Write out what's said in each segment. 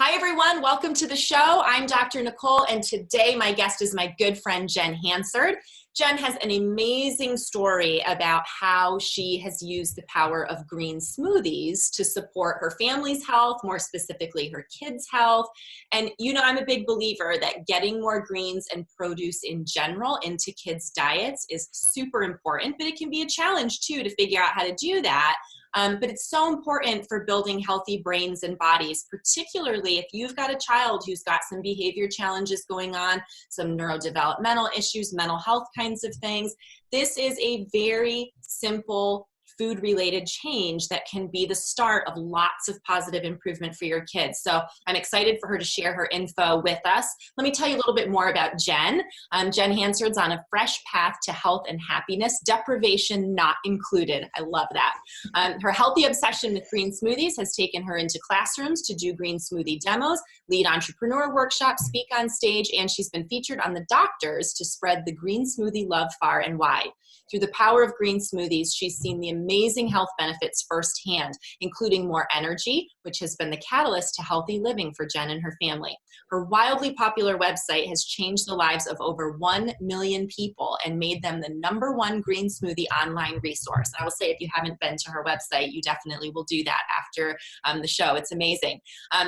Hi, everyone. Welcome to the show. I'm Dr. Nicole, and today my guest is my good friend, Jen Hansard. Jen has an amazing story about how she has used the power of green smoothies to support her family's health, more specifically her kids' health. And you know, I'm a big believer that getting more greens and produce in general into kids' diets is super important, but it can be a challenge too to figure out how to do that. But it's so important for building healthy brains and bodies, particularly if you've got a child who's got some behavior challenges going on, some neurodevelopmental issues, mental health kinds of things. This is a very simple food-related change that can be the start of lots of positive improvement for your kids. So I'm excited for her to share her info with us. Let me tell you a little bit more about Jen. Jen Hansard's on a fresh path to health and happiness, deprivation not included. I love that. Her healthy obsession with green smoothies has taken her into classrooms to do green smoothie demos, lead entrepreneur workshops, speak on stage, and she's been featured on The Doctors to spread the green smoothie love far and wide. Through the power of green smoothies, she's seen the amazing health benefits firsthand, including more energy, which has been the catalyst to healthy living for Jen and her family. Her wildly popular website has changed the lives of over 1 million people and made them the #1 green smoothie online resource. I will say, if you haven't been to her website, you definitely will do that after the show. It's amazing.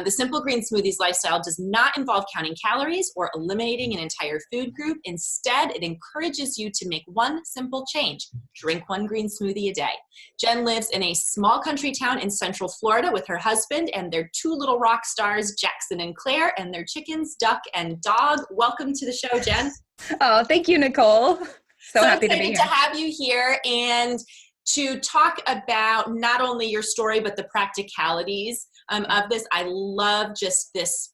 The Simple Green Smoothies lifestyle does not involve counting calories or eliminating an entire food group. Instead, it encourages you to make one simple change: drink 1 green smoothie a day. Jen lives in a small country town in Central Florida with her husband and their 2 little rock stars, Jackson and Claire, and their chickens, duck, and dog. Welcome to the show, Jen. Oh, thank you, Nicole. So happy to be here. To have you here and to talk about not only your story, but the practicalities of this. I love just this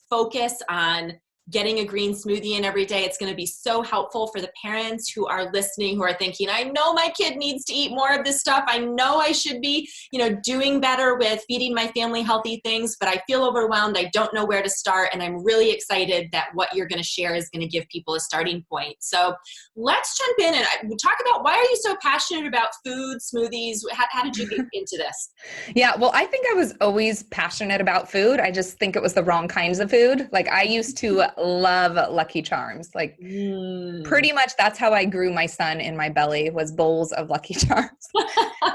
focus on getting a green smoothie in every day. It's going to be so helpful for the parents who are listening, who are thinking, I know my kid needs to eat more of this stuff. I know I should be, doing better with feeding my family healthy things, but I feel overwhelmed. I don't know where to start. And I'm really excited that what you're going to share is going to give people a starting point. So let's jump in and talk about, why are you so passionate about food, smoothies? How did you get into this? Yeah, well, I think I was always passionate about food. I just think it was the wrong kinds of food. Like, I used to love Lucky Charms. Like, pretty much that's how I grew my son in my belly, was bowls of Lucky Charms.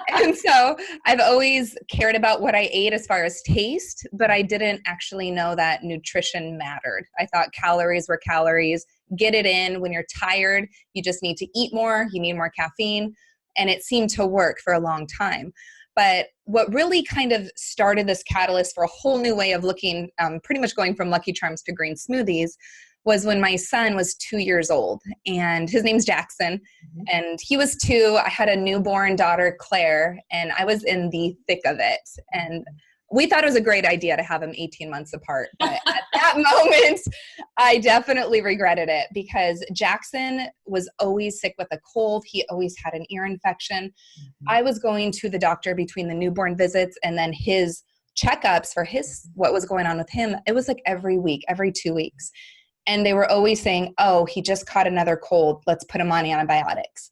And so I've always cared about what I ate as far as taste, but I didn't actually know that nutrition mattered. I thought calories were calories. Get it in. When you're tired, you just need to eat more. You need more caffeine. And it seemed to work for a long time. But what really kind of started this catalyst for a whole new way of looking, pretty much going from Lucky Charms to green smoothies, was when my son was 2 years old, and his name's Jackson, and he was 2. I had a newborn daughter, Claire, and I was in the thick of it. And we thought it was a great idea to have them 18 months apart. But at that moment, I definitely regretted it, because Jackson was always sick with a cold. He always had an ear infection. I was going to the doctor between the newborn visits and then his checkups for what was going on with him. It was like every week, every 2 weeks. And they were always saying, oh, he just caught another cold. Let's put him on antibiotics.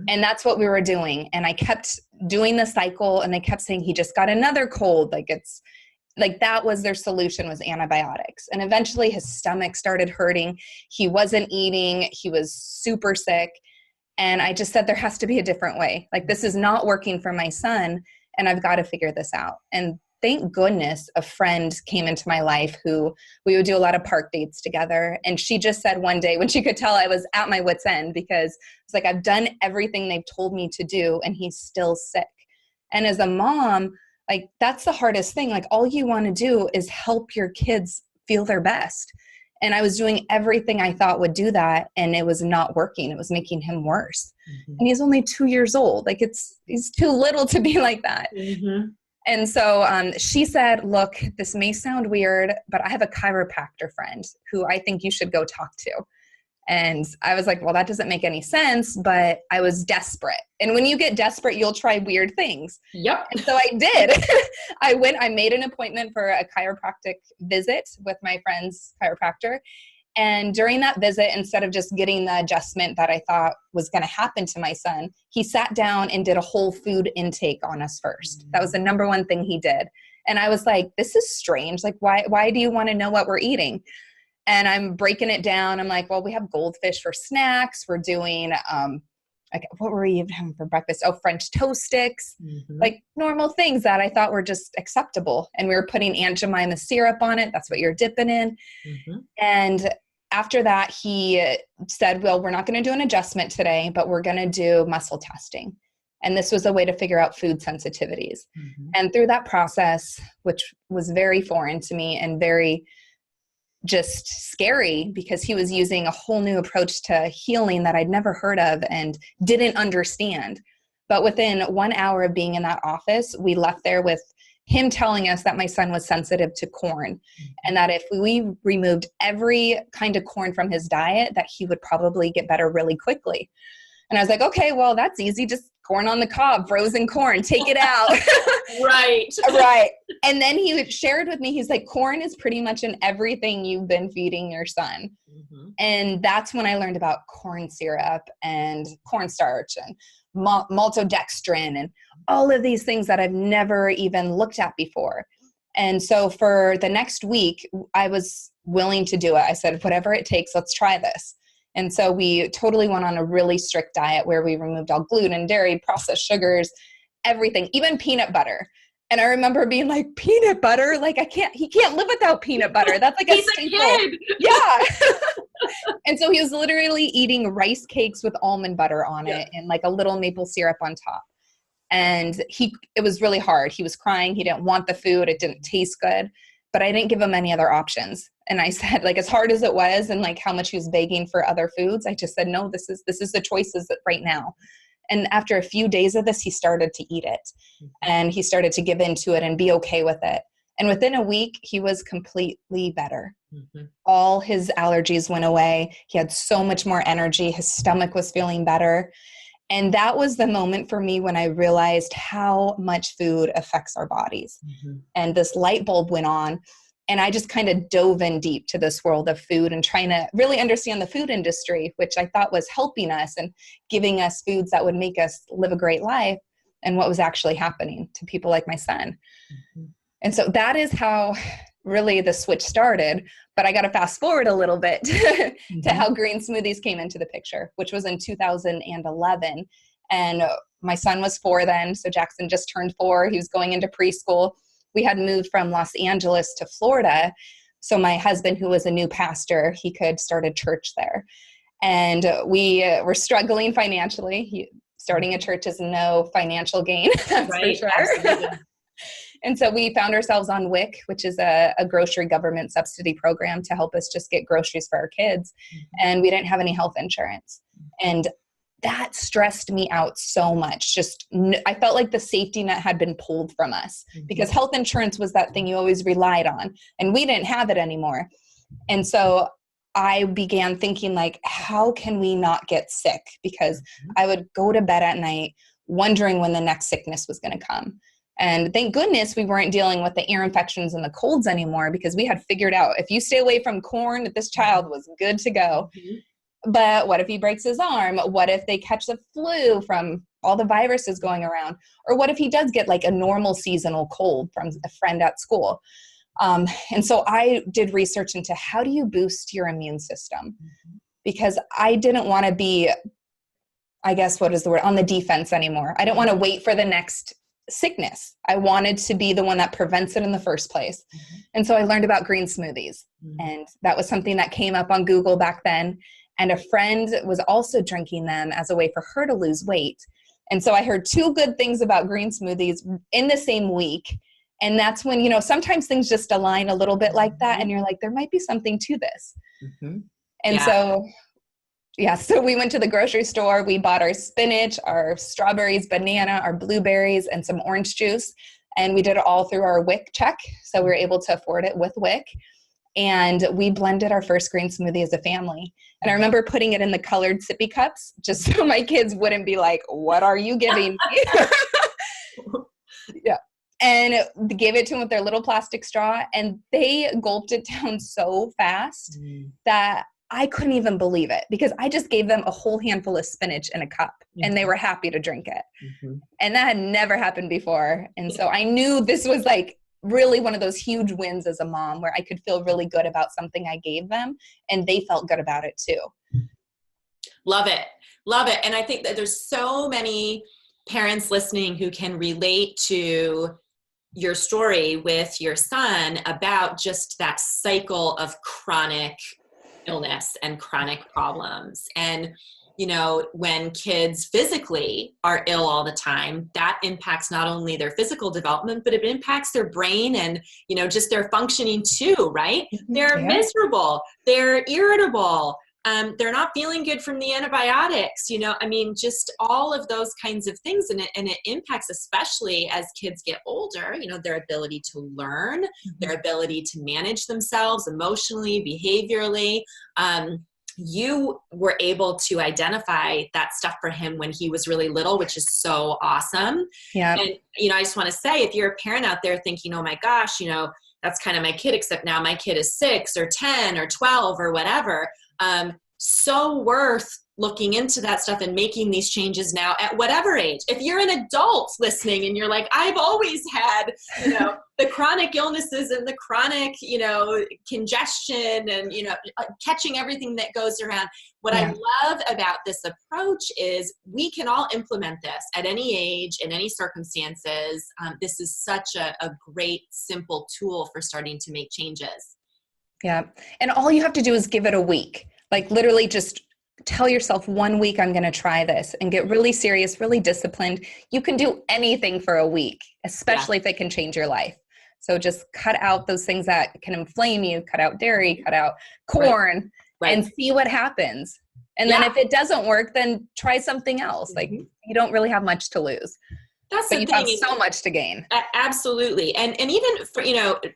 And that's what we were doing. And I kept doing the cycle, and they kept saying, he just got another cold. That was their solution, was antibiotics. And eventually his stomach started hurting. He wasn't eating. He was super sick. And I just said, there has to be a different way. Like, this is not working for my son, and I've got to figure this out. And thank goodness a friend came into my life who we would do a lot of park dates together. And she just said one day, when she could tell I was at my wit's end, because it's like, I've done everything they've told me to do, and he's still sick. And as a mom, like, that's the hardest thing. Like, all you want to do is help your kids feel their best. And I was doing everything I thought would do that, and it was not working. It was making him worse. And he's only 2 years old. Like, he's too little to be like that. And so she said, look, this may sound weird, but I have a chiropractor friend who I think you should go talk to. And I was like, well, that doesn't make any sense, but I was desperate. And when you get desperate, you'll try weird things. Yep. And so I did. I made an appointment for a chiropractic visit with my friend's chiropractor. And during that visit, instead of just getting the adjustment that I thought was going to happen to my son, he sat down and did a whole food intake on us first. That was the number one thing he did. And I was like, this is strange. Like, why do you want to know what we're eating? And I'm breaking it down. I'm like, well, we have goldfish for snacks. We're doing, like, what were we even having for breakfast? Oh, French toast sticks, like normal things that I thought were just acceptable. And we were putting Aunt Jemima syrup on it. That's what you're dipping in. And after that, he said, well, we're not going to do an adjustment today, but we're going to do muscle testing. And this was a way to figure out food sensitivities. And through that process, which was very foreign to me and very just scary, because he was using a whole new approach to healing that I'd never heard of and didn't understand. But within 1 hour of being in that office, we left there with him telling us that my son was sensitive to corn, and that if we removed every kind of corn from his diet, that he would probably get better really quickly. And I was like, okay, well, that's easy. Just corn on the cob, frozen corn, take it out. Right. Right. And then he shared with me, he's like, corn is pretty much in everything you've been feeding your son. And that's when I learned about corn syrup and cornstarch and maltodextrin and all of these things that I've never even looked at before. And so for the next week, I was willing to do it. I said, whatever it takes, let's try this. And so we totally went on a really strict diet where we removed all gluten, dairy, processed sugars, everything, even peanut butter. And I remember being like, peanut butter? Like, he can't live without peanut butter. That's like He's a staple. a kid. Yeah. And so he was literally eating rice cakes with almond butter on it and like a little maple syrup on top. And it was really hard. He was crying. He didn't want the food. It didn't taste good, but I didn't give him any other options. And I said, like, as hard as it was and like how much he was begging for other foods, I just said, no, this is the choices right now. And after a few days of this, he started to eat it and he started to give into it and be okay with it. And within a week, he was completely better. All his allergies went away. He had so much more energy. His stomach was feeling better. And that was the moment for me when I realized how much food affects our bodies. And this light bulb went on. And I just kind of dove in deep to this world of food and trying to really understand the food industry, which I thought was helping us and giving us foods that would make us live a great life, and what was actually happening to people like my son. And so that is how really the switch started. But I got to fast forward a little bit to how Green Smoothies came into the picture, which was in 2011. And my son was 4 then. So Jackson just turned 4. He was going into preschool. We had moved from Los Angeles to Florida. So my husband, who was a new pastor, he could start a church there. And we were struggling financially. Starting a church is no financial gain, that's right, for sure. Absolutely. And so we found ourselves on WIC, which is a grocery government subsidy program to help us just get groceries for our kids. And we didn't have any health insurance. And that stressed me out so much. I felt like the safety net had been pulled from us because health insurance was that thing you always relied on, and we didn't have it anymore. And so I began thinking, like, how can we not get sick? Because I would go to bed at night wondering when the next sickness was going to come. And thank goodness we weren't dealing with the ear infections and the colds anymore, because we had figured out if you stay away from corn, this child was good to go. But what if he breaks his arm? What if they catch the flu from all the viruses going around? Or what if he does get like a normal seasonal cold from a friend at school? And so I did research into how do you boost your immune system? Because I didn't want to be, I guess, what is the word, on the defense anymore. I didn't want to wait for the next sickness. I wanted to be the one that prevents it in the first place. And so I learned about green smoothies. And that was something that came up on Google back then. And a friend was also drinking them as a way for her to lose weight. And so I heard 2 good things about green smoothies in the same week. And that's when, sometimes things just align a little bit like that. And you're like, there might be something to this. And so we went to the grocery store. We bought our spinach, our strawberries, banana, our blueberries, and some orange juice. And we did it all through our WIC check. So we were able to afford it with WIC. And we blended our first green smoothie as a family. And I remember putting it in the colored sippy cups just so my kids wouldn't be like, what are you giving me? And gave it to them with their little plastic straw. And they gulped it down so fast that I couldn't even believe it, because I just gave them a whole handful of spinach in a cup and they were happy to drink it. And that had never happened before. And so I knew this was like really one of those huge wins as a mom where I could feel really good about something I gave them and they felt good about it too. Love it. Love it. And I think that there's so many parents listening who can relate to your story with your son about just that cycle of chronic illness and chronic problems. And, when kids physically are ill all the time, that impacts not only their physical development, but it impacts their brain and, just their functioning too, right? They're miserable, they're irritable, they're not feeling good from the antibiotics, just all of those kinds of things. And it impacts, especially as kids get older, their ability to learn, their ability to manage themselves emotionally, behaviorally. You were able to identify that stuff for him when he was really little, which is so awesome. Yeah. And, I just want to say, if you're a parent out there thinking, oh my gosh, that's kind of my kid, except now my kid is 6 or 10 or 12 or whatever. So worth looking into that stuff and making these changes now at whatever age. If you're an adult listening and you're like, I've always had, the chronic illnesses and the chronic, congestion and, catching everything that goes around. What I love about this approach is we can all implement this at any age, in any circumstances. This is such a great, simple tool for starting to make changes. Yeah. And all you have to do is give it a week. Like literally just tell yourself 1 week, I'm going to try this and get really serious, really disciplined. You can do anything for a week, especially if it can change your life. So just cut out those things that can inflame you, cut out dairy, cut out corn, and see what happens. And then if it doesn't work, then try something else. Like you don't really have much to lose. That's but the you thing. have so much to gain. Absolutely. And even for,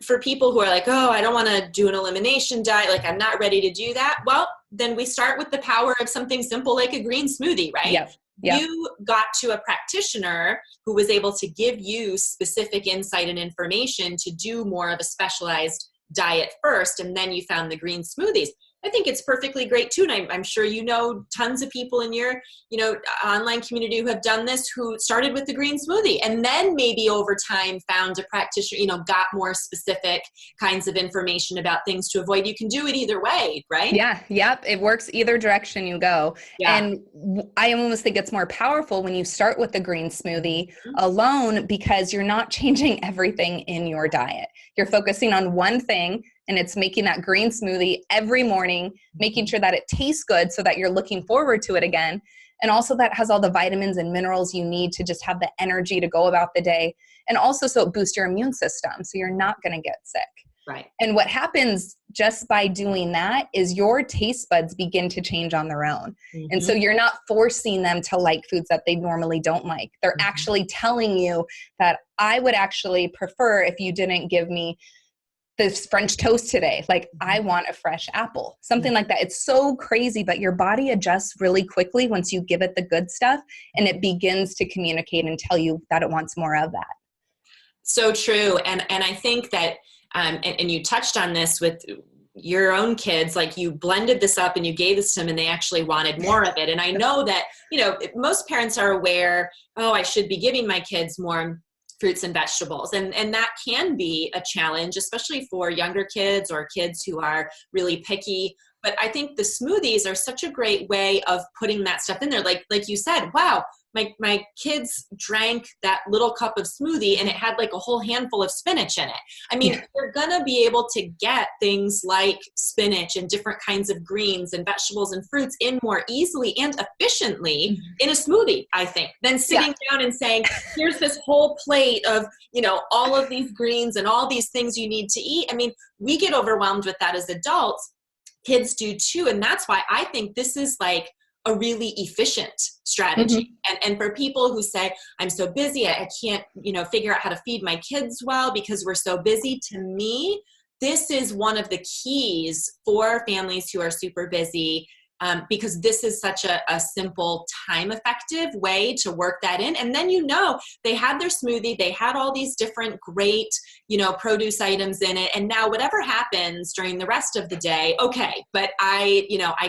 for people who are like, oh, I don't want to do an elimination diet. Like I'm not ready to do that. Well, then we start with the power of something simple like a green smoothie, right? Yep. You got to a practitioner who was able to give you specific insight and information to do more of a specialized diet first. And then you found the green smoothies. I think it's perfectly great too. And I'm sure tons of people in your, online community who have done this, who started with the green smoothie and then maybe over time found a practitioner, got more specific kinds of information about things to avoid. You can do it either way, right? Yeah. Yep. It works either direction you go. Yeah. And I almost think it's more powerful when you start with the green smoothie alone, because you're not changing everything in your diet. You're focusing on one thing, and it's making that green smoothie every morning, making sure that it tastes good so that you're looking forward to it again. And also that has all the vitamins and minerals you need to just have the energy to go about the day. And also so it boosts your immune system, so you're not going to get sick. Right. And what happens just by doing that is your taste buds begin to change on their own. And so you're not forcing them to like foods that they normally don't like. They're actually telling you that I would actually prefer if you didn't give me this French toast today. Like I want a fresh apple, something like that. It's so crazy, but your body adjusts really quickly once you give it the good stuff, and it begins to communicate and tell you that it wants more of that. So true. And I think that, and you touched on this with your own kids, like you blended this up and you gave this to them and they actually wanted more of it. And I know that, most parents are aware, oh, I should be giving my kids more fruits and vegetables. And that can be a challenge, especially for younger kids or kids who are really picky. But I think the smoothies are such a great way of putting that stuff in there. Like you said, wow, my kids drank that little cup of smoothie and it had like a whole handful of spinach in it. I mean, you're going to be able to get things like spinach and different kinds of greens and vegetables and fruits in more easily and efficiently in a smoothie, I think, than sitting down and saying, here's this whole plate of, all of these greens and all these things you need to eat. I mean, we get overwhelmed with that as adults. Kids do too. And that's why I think this is like a really efficient strategy. And for people who say, I'm so busy, I can't, figure out how to feed my kids well because we're so busy. To me, this is one of the keys for families who are super busy, because this is such a simple, time-effective way to work that in. And then, they had their smoothie, they had all these different great, produce items in it. And now whatever happens during the rest of the day, okay, but I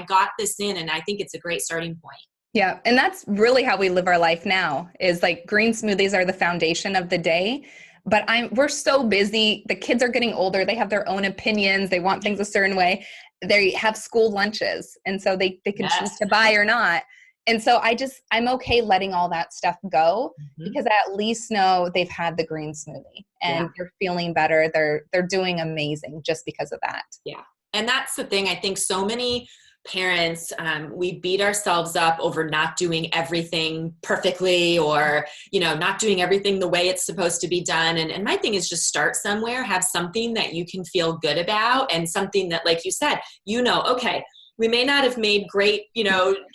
got this in, and I think it's a great starting point. Yeah. And that's really how we live our life now, is like green smoothies are the foundation of the day. but we're so busy. The kids are getting older. They have their own opinions. They want things a certain way. They have school lunches. And so they can choose to buy or not. And so I'm okay letting all that stuff go because I at least know they've had the green smoothie and they're feeling better. They're doing amazing just because of that. Yeah. And that's the thing. I think so many parents, we beat ourselves up over not doing everything perfectly or, not doing everything the way it's supposed to be done. And my thing is just start somewhere, have something that you can feel good about and something that, like you said, okay, we may not have made great,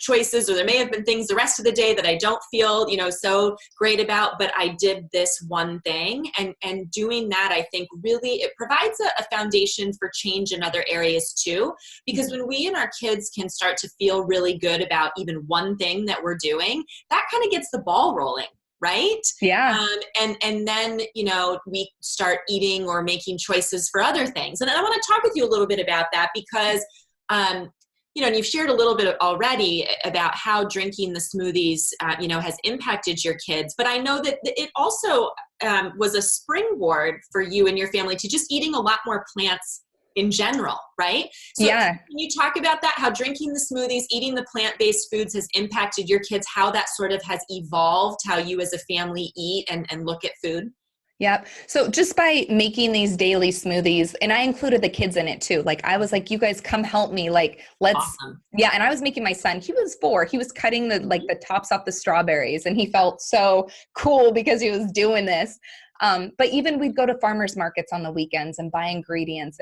choices, or there may have been things the rest of the day that I don't feel, so great about, but I did this one thing. And doing that, I think really it provides a foundation for change in other areas too. Because when we and our kids can start to feel really good about even one thing that we're doing, that kind of gets the ball rolling. Right? Yeah. And then, we start eating or making choices for other things. And I want to talk with you a little bit about that because, and you've shared a little bit already about how drinking the smoothies, has impacted your kids. But I know that it also was a springboard for you and your family to just eating a lot more plants in general, right? So can you talk about that, how drinking the smoothies, eating the plant-based foods has impacted your kids, how that sort of has evolved, how you as a family eat and look at food? Yep. So just by making these daily smoothies, and I included the kids in it too. Like I was like, you guys come help me. Like, let's, awesome. Yeah. And I was making my son, he was 4, he was cutting the tops off the strawberries and he felt so cool because he was doing this. But even we'd go to farmers markets on the weekends and buy ingredients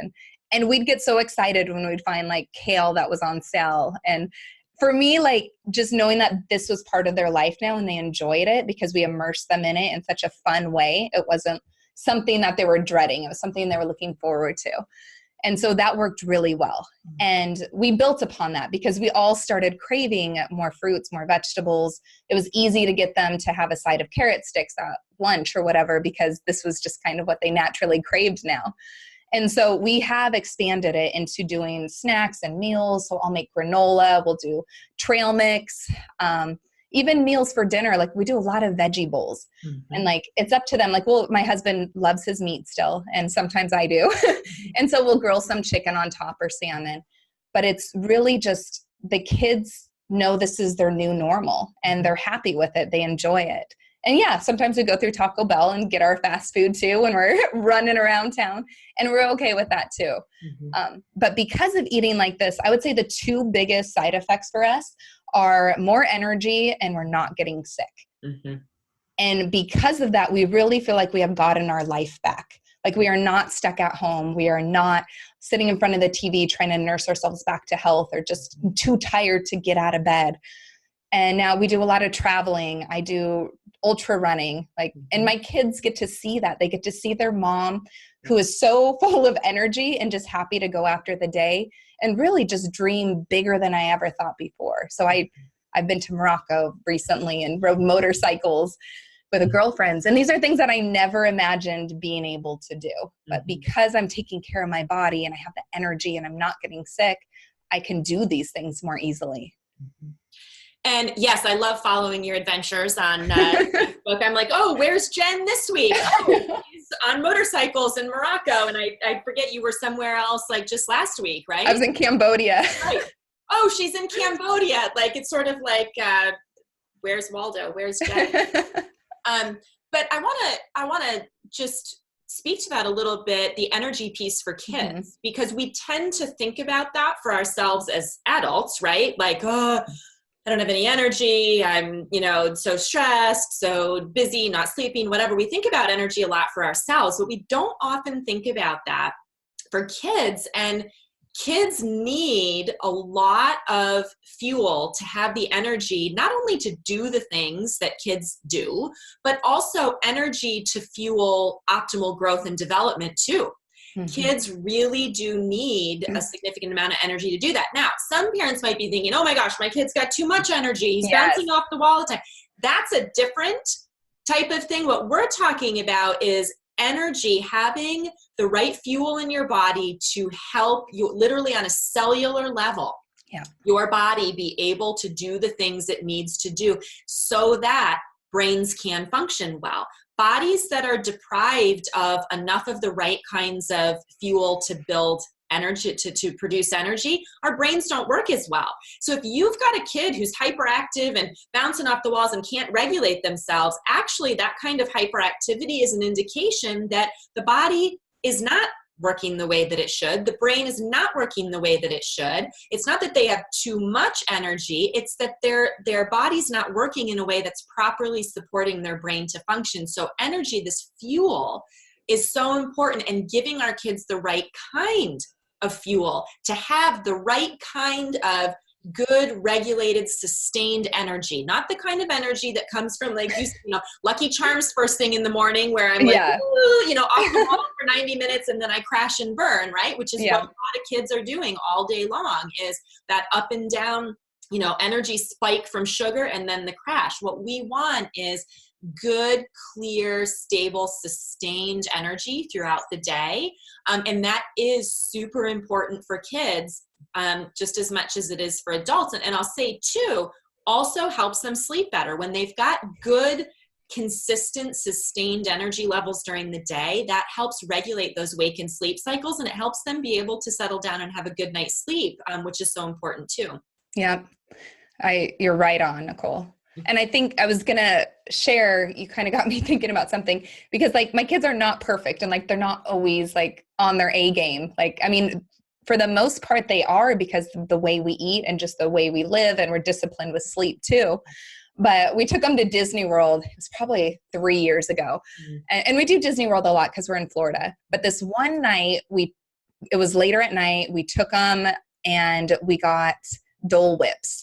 and we'd get so excited when we'd find like kale that was on sale. And for me, like just knowing that this was part of their life now and they enjoyed it because we immersed them in it in such a fun way. It wasn't something that they were dreading. It was something they were looking forward to. And so that worked really well. And we built upon that because we all started craving more fruits, more vegetables. It was easy to get them to have a side of carrot sticks at lunch or whatever, because this was just kind of what they naturally craved now. And so we have expanded it into doing snacks and meals. So I'll make granola, we'll do trail mix, even meals for dinner. Like we do a lot of veggie bowls and like, it's up to them. Like, well, my husband loves his meat still. And sometimes I do. And so we'll grill some chicken on top or salmon, but it's really just the kids know this is their new normal and they're happy with it. They enjoy it. And yeah, sometimes we go through Taco Bell and get our fast food too when we're running around town, and we're okay with that too. But because of eating like this, I would say the 2 biggest side effects for us are more energy and we're not getting sick. And because of that, we really feel like we have gotten our life back. Like we are not stuck at home. We are not sitting in front of the TV trying to nurse ourselves back to health or just too tired to get out of bed. And now we do a lot of traveling. I do ultra running, and my kids get to see that. They get to see their mom who is so full of energy and just happy to go after the day and really just dream bigger than I ever thought before. So I've been to Morocco recently and rode motorcycles with girlfriends. And these are things that I never imagined being able to do. But because I'm taking care of my body and I have the energy and I'm not getting sick, I can do these things more easily. And yes, I love following your adventures on Facebook. I'm like, oh, where's Jen this week? Oh, she's on motorcycles in Morocco. And I forget you were somewhere else like just last week, right? I was in Cambodia. Right. Oh, she's in Cambodia. Like, it's sort of like, where's Waldo? Where's Jen? But I want to just speak to that a little bit, the energy piece for kids, because we tend to think about that for ourselves as adults, right? Like, oh, I don't have any energy. I'm, so stressed, so busy, not sleeping, whatever. We think about energy a lot for ourselves, but we don't often think about that for kids. And kids need a lot of fuel to have the energy, not only to do the things that kids do, but also energy to fuel optimal growth and development too. Kids really do need a significant amount of energy to do that. Now, some parents might be thinking, oh my gosh, my kid's got too much energy. He's bouncing off the wall all the time. That's a different type of thing. What we're talking about is energy, having the right fuel in your body to help you literally on a cellular level, your body be able to do the things it needs to do so that brains can function well. bodies that are deprived of enough of the right kinds of fuel to build energy, to produce energy, our brains don't work as well. So if you've got a kid who's hyperactive and bouncing off the walls and can't regulate themselves, actually that kind of hyperactivity is an indication that the body is not working the way that it should. The brain is not working the way that it should. It's not that they have too much energy, it's that their body's not working in a way that's properly supporting their brain to function. So energy, this fuel, is so important, and giving our kids the right kind of fuel to have the right kind of good, regulated, sustained energy, not the kind of energy that comes from like, Lucky Charms first thing in the morning where I'm like, off the wall for 90 minutes and then I crash and burn, right? Which is what a lot of kids are doing all day long, is that up and down, energy spike from sugar and then the crash. What we want is good, clear, stable, sustained energy throughout the day. And that is super important for kids, just as much as it is for adults. And I'll say too, also helps them sleep better. When they've got good, consistent, sustained energy levels during the day, that helps regulate those wake and sleep cycles, and it helps them be able to settle down and have a good night's sleep, which is so important too. Yeah, you're right on, Nicole. And I think I was going to share, you kind of got me thinking about something, because like my kids are not perfect and like they're not always like on their A game. Like, I mean, for the most part they are, because of the way we eat and just the way we live, and we're disciplined with sleep too. But we took them to Disney World. It was probably 3 years ago. And we do Disney World a lot because we're in Florida. But this one night, it was later at night, we took them and we got Dole Whips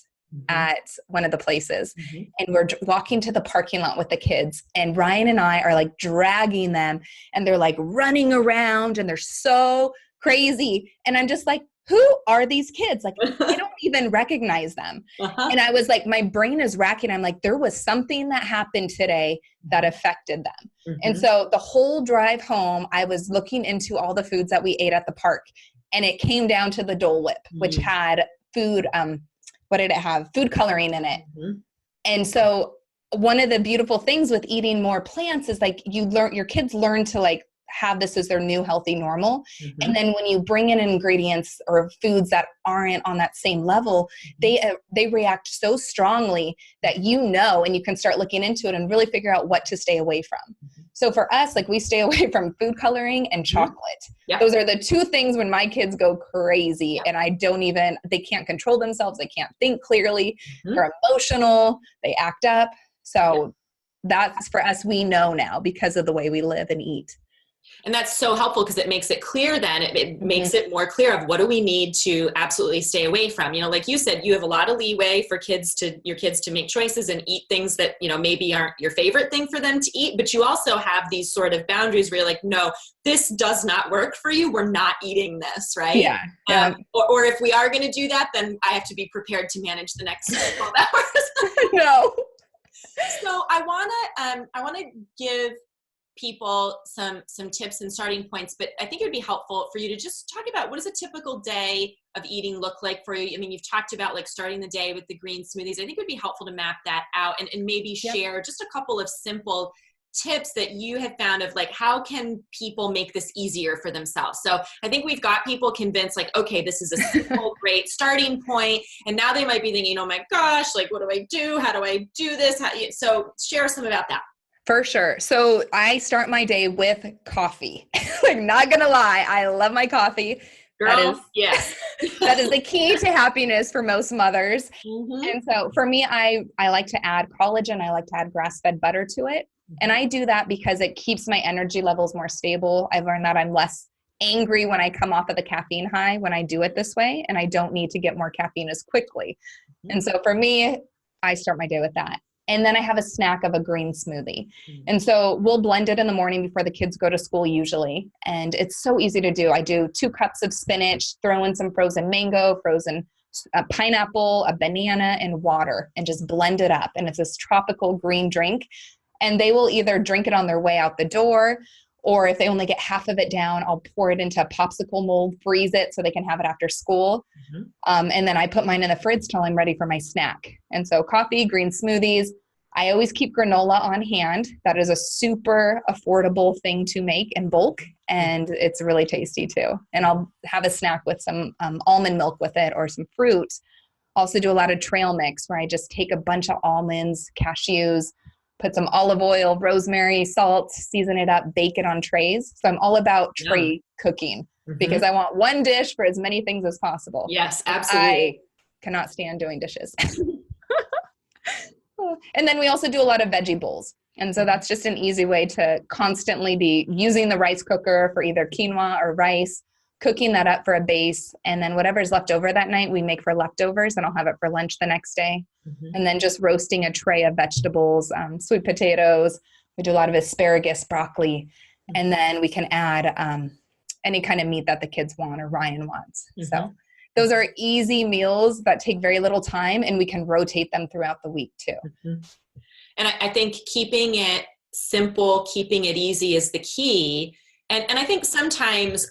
at one of the places. And we're walking to the parking lot with the kids, and Ryan and I are like dragging them, and they're like running around and they're so crazy. And I'm just like, who are these kids? Like, I don't even recognize them. And I was like, my brain is racking. I'm like, there was something that happened today that affected them. And so the whole drive home, I was looking into all the foods that we ate at the park, and it came down to the Dole Whip, which had food, what did it have? Food coloring in it. And so one of the beautiful things with eating more plants is like your kids learn to like have this as their new healthy normal. And then when you bring in ingredients or foods that aren't on that same level, they react so strongly that and you can start looking into it and really figure out what to stay away from. So for us, like we stay away from food coloring and chocolate. Those are the two things when my kids go crazy and they can't control themselves. They can't think clearly. They're emotional. They act up. So that's for us, we know now because of the way we live and eat. And that's so helpful because it makes it clear then. It makes it more clear of what do we need to absolutely stay away from. Like you said, you have a lot of leeway for your kids to make choices and eat things that, maybe aren't your favorite thing for them to eat. But you also have these sort of boundaries where you're like, no, this does not work for you. We're not eating this, right? Or if we are going to do that, then I have to be prepared to manage the next 12 hours. No. So I want to give people some tips and starting points, but I think it would be helpful for you to just talk about what does a typical day of eating look like for you. I mean, you've talked about like starting the day with the green smoothies. I think it would be helpful to map that out and maybe share just a couple of simple tips that you have found of like, how can people make this easier for themselves? So I think we've got people convinced like, okay, this is a simple, great starting point. And now they might be thinking, oh my gosh, like, what do I do? How do I do this? So share some about that. For sure. So I start my day with coffee. Like, not gonna lie, I love my coffee. Girl, yes. That is the key to happiness for most mothers. And so for me, I like to add collagen. I like to add grass-fed butter to it. And I do that because it keeps my energy levels more stable. I've learned that I'm less angry when I come off of the caffeine high when I do it this way, and I don't need to get more caffeine as quickly. And so for me, I start my day with that. And then I have a snack of a green smoothie. And so we'll blend it in the morning before the kids go to school usually. And it's so easy to do. I do 2 cups of spinach, throw in some frozen mango, frozen pineapple, a banana, and water, and just blend it up. And it's this tropical green drink. And they will either drink it on their way out the door, or if they only get half of it down, I'll pour it into a popsicle mold, freeze it so they can have it after school. And then I put mine in the fridge till I'm ready for my snack. And so coffee, green smoothies, I always keep granola on hand. That is a super affordable thing to make in bulk, and it's really tasty too. And I'll have a snack with some almond milk with it or some fruit. Also do a lot of trail mix where I just take a bunch of almonds, cashews, put some olive oil, rosemary, salt, season it up, bake it on trays. So I'm all about tray cooking because I want one dish for as many things as possible. Yes, absolutely. I cannot stand doing dishes. And then we also do a lot of veggie bowls. And so that's just an easy way to constantly be using the rice cooker for either quinoa or rice, cooking that up for a base. And then whatever's left over that night, we make for leftovers and I'll have it for lunch the next day. And then just roasting a tray of vegetables, sweet potatoes. We do a lot of asparagus, broccoli, and then we can add any kind of meat that the kids want or Ryan wants. So those are easy meals that take very little time, and we can rotate them throughout the week too. And I think keeping it simple, keeping it easy is the key. And I think sometimes,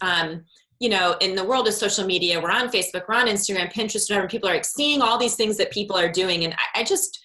you know, in the world of social media, we're on Facebook, we're on Instagram, Pinterest, whatever, people are like seeing all these things that people are doing. And I just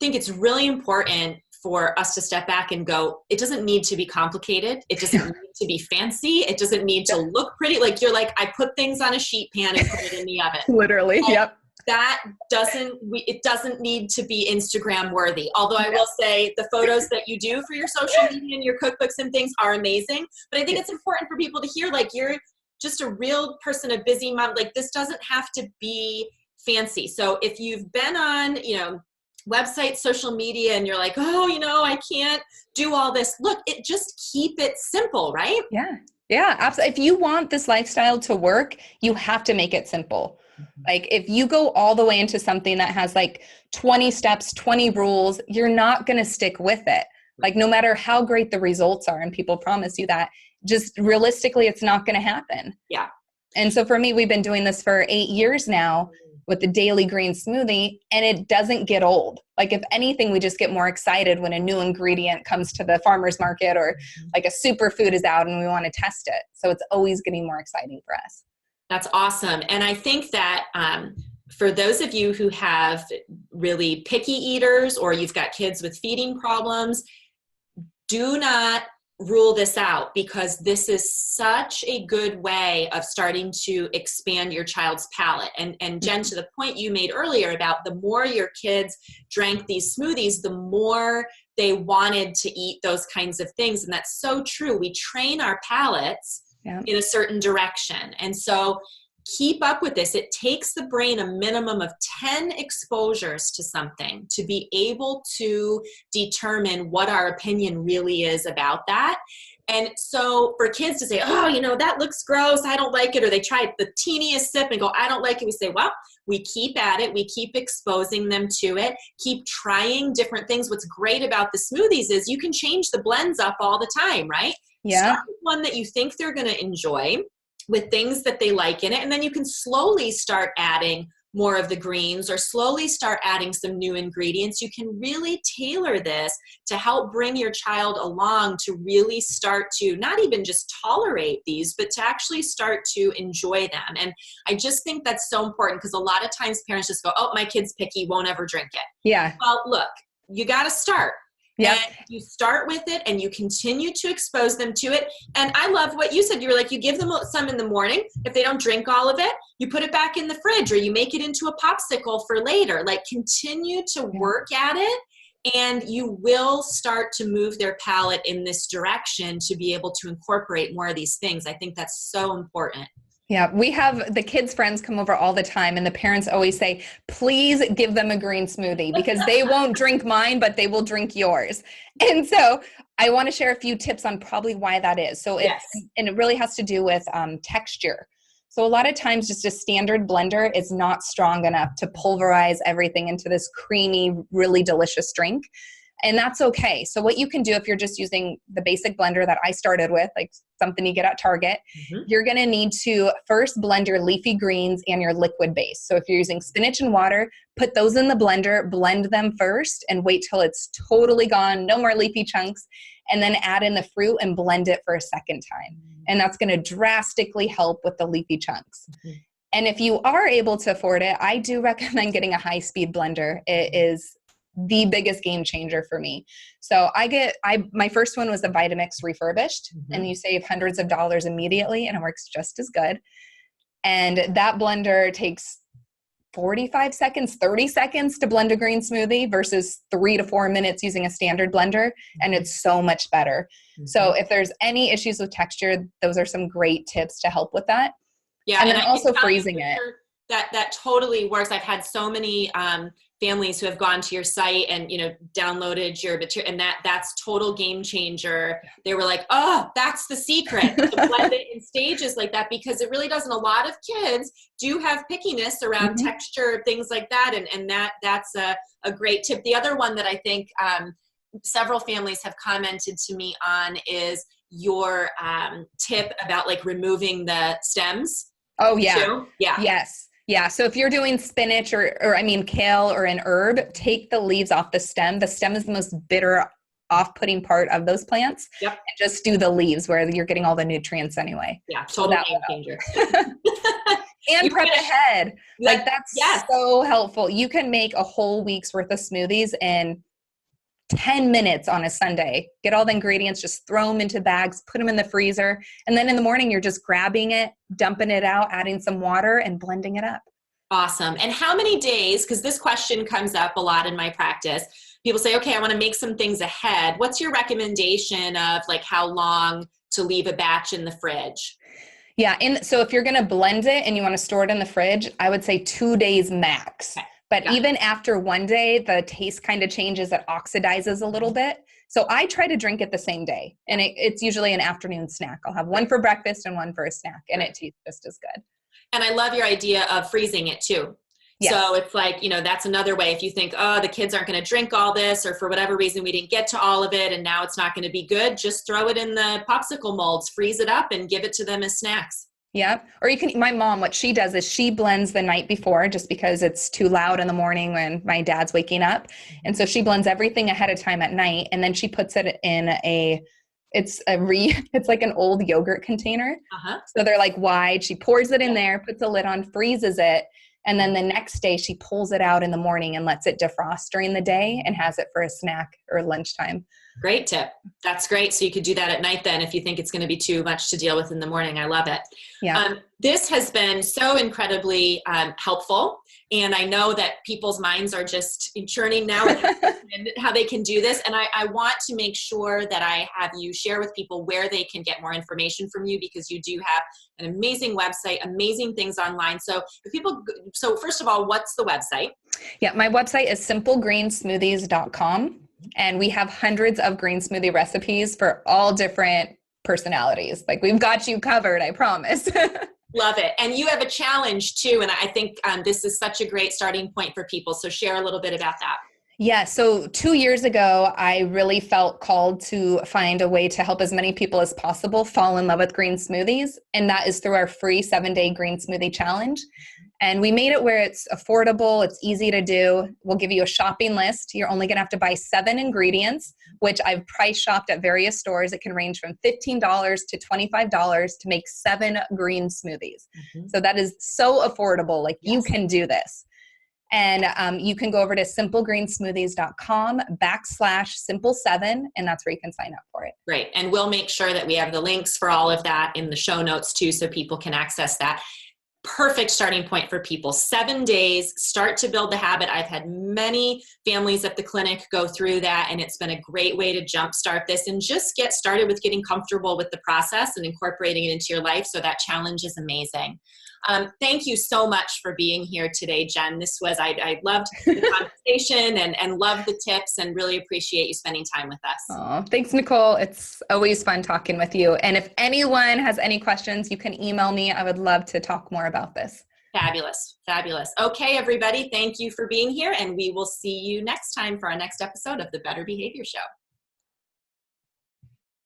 think it's really important for us to step back and go, it doesn't need to be complicated. It doesn't need to be fancy. It doesn't need to look pretty. Like you're like, I put things on a sheet pan and put it in the oven. Literally. And that it doesn't need to be Instagram worthy. Although I will say the photos that you do for your social media and your cookbooks and things are amazing. But I think it's important for people to hear, like, you're just a real person, a busy mom. Like, this doesn't have to be fancy. So if you've been on, you know, websites, social media, and you're like, oh, you know, I can't do all this. Look, just keep it simple, right? Yeah, absolutely. If you want this lifestyle to work, you have to make it simple. Like if you go all the way into something that has like 20 steps, 20 rules, you're not going to stick with it. Like no matter how great the results are, and people promise you that, just realistically, it's not going to happen. Yeah. And so for me, we've been doing this for 8 years now with the daily green smoothie, and it doesn't get old. Like if anything, we just get more excited when a new ingredient comes to the farmer's market or like a superfood is out and we want to test it. So it's always getting more exciting for us. That's awesome. And I think that for those of you who have really picky eaters or you've got kids with feeding problems, do not rule this out, because this is such a good way of starting to expand your child's palate. And Jen, to the point you made earlier about the more your kids drank these smoothies, the more they wanted to eat those kinds of things. And that's so true. We train our palates in a certain direction. And so keep up with this. It takes the brain a minimum of 10 exposures to something to be able to determine what our opinion really is about that. And so for kids to say, oh, you know, that looks gross, I don't like it, or they try the teeniest sip and go, I don't like it, we say, well, we keep at it, we keep exposing them to it, keep trying different things. What's great about the smoothies is you can change the blends up all the time, right? Start with one that you think they're going to enjoy, with things that they like in it. And then you can slowly start adding more of the greens or slowly start adding some new ingredients. You can really tailor this to help bring your child along to really start to not even just tolerate these, but to actually start to enjoy them. And I just think that's so important, because a lot of times parents just go, oh, my kid's picky, won't ever drink it. Yeah. Well, look, you got to start. Yep. And you start with it and you continue to expose them to it. And I love what you said. You were like, you give them some in the morning. If they don't drink all of it, you put it back in the fridge or you make it into a popsicle for later. Like, continue to work at it, and you will start to move their palate in this direction to be able to incorporate more of these things. I think that's so important. Yeah, we have the kids' friends come over all the time, and the parents always say, please give them a green smoothie, because they won't drink mine, but they will drink yours. And so I want to share a few tips on probably why that is. So and it really has to do with texture. So a lot of times just a standard blender is not strong enough to pulverize everything into this creamy, really delicious drink. And that's okay. So what you can do if you're just using the basic blender that I started with, like something you get at Target, you're going to need to first blend your leafy greens and your liquid base. So if you're using spinach and water, put those in the blender, blend them first, and wait till it's totally gone, no more leafy chunks, and then add in the fruit and blend it for a second time. And that's going to drastically help with the leafy chunks. And if you are able to afford it, I do recommend getting a high-speed blender. It is the biggest game changer for me. So my first one was the Vitamix refurbished, and you save hundreds of dollars immediately, and it works just as good. And that blender takes 45 seconds, 30 seconds to blend a green smoothie versus 3 to 4 minutes using a standard blender. And it's so much better. So if there's any issues with texture, those are some great tips to help with that. Yeah. And then also freezing it. That totally works. I've had so many families who have gone to your site and, downloaded your material, and that's total game changer. They were like, oh, that's the secret, to blend it in stages like that, because it really doesn't. A lot of kids do have pickiness around texture, things like that. And that's a great tip. The other one that I think several families have commented to me on is your tip about like removing the stems. Oh yeah. Too. Yeah. Yes. Yeah. So if you're doing spinach or kale or an herb, take the leaves off the stem. The stem is the most bitter, off-putting part of those plants. Yep. And just do the leaves where you're getting all the nutrients anyway. Yeah. Total game changer. And prep ahead. Like that's so helpful. You can make a whole week's worth of smoothies in 10 minutes on a Sunday. Get all the ingredients, just throw them into bags, put them in the freezer. And then in the morning, you're just grabbing it, dumping it out, adding some water and blending it up. Awesome. And how many days, because this question comes up a lot in my practice, people say, okay, I want to make some things ahead. What's your recommendation of like how long to leave a batch in the fridge? Yeah. So if you're going to blend it and you want to store it in the fridge, I would say 2 days max. Okay. But even after 1 day, the taste kind of changes. It oxidizes a little bit. So I try to drink it the same day. And it's usually an afternoon snack. I'll have one for breakfast and one for a snack. And it tastes just as good. And I love your idea of freezing it too. Yes. So it's like, that's another way. If you think, oh, the kids aren't going to drink all this, or for whatever reason, we didn't get to all of it and now it's not going to be good, just throw it in the popsicle molds, freeze it up and give it to them as snacks. Yeah. Or my mom, what she does is she blends the night before just because it's too loud in the morning when my dad's waking up. And so she blends everything ahead of time at night. And then she puts it in it's like an old yogurt container. So they're like wide. She pours it in there, puts a lid on, freezes it. And then the next day she pulls it out in the morning and lets it defrost during the day and has it for a snack or lunchtime. Great tip. That's great. So you could do that at night then if you think it's going to be too much to deal with in the morning. I love it. Yeah. This has been so incredibly helpful. And I know that people's minds are just churning now and how they can do this. And I want to make sure that I have you share with people where they can get more information from you, because you do have an amazing website, amazing things online. So first of all, what's the website? Yeah, my website is simplegreensmoothies.com. And we have hundreds of green smoothie recipes for all different personalities. Like we've got you covered, I promise. Love it. And you have a challenge too. And I think this is such a great starting point for people. So share a little bit about that. Yeah. So 2 years ago, I really felt called to find a way to help as many people as possible fall in love with green smoothies. And that is through our free 7-day green smoothie challenge. And we made it where it's affordable, it's easy to do. We'll give you a shopping list. You're only going to have to buy 7 ingredients, which I've price shopped at various stores. It can range from $15 to $25 to make 7 green smoothies. So that is so affordable. Like you can do this. And you can go over to simplegreensmoothies.com/simple7, and that's where you can sign up for it. Great. And we'll make sure that we have the links for all of that in the show notes too, so people can access that. Perfect starting point for people. 7 days, start to build the habit. I've had many families at the clinic go through that, and it's been a great way to jumpstart this and just get started with getting comfortable with the process and incorporating it into your life. So that challenge is amazing. Thank you so much for being here today, Jen. I loved the conversation and loved the tips, and really appreciate you spending time with us. Oh, thanks, Nicole. It's always fun talking with you. And if anyone has any questions, you can email me. I would love to talk more about this. Fabulous. Fabulous. Okay, everybody. Thank you for being here, and we will see you next time for our next episode of the Better Behavior Show.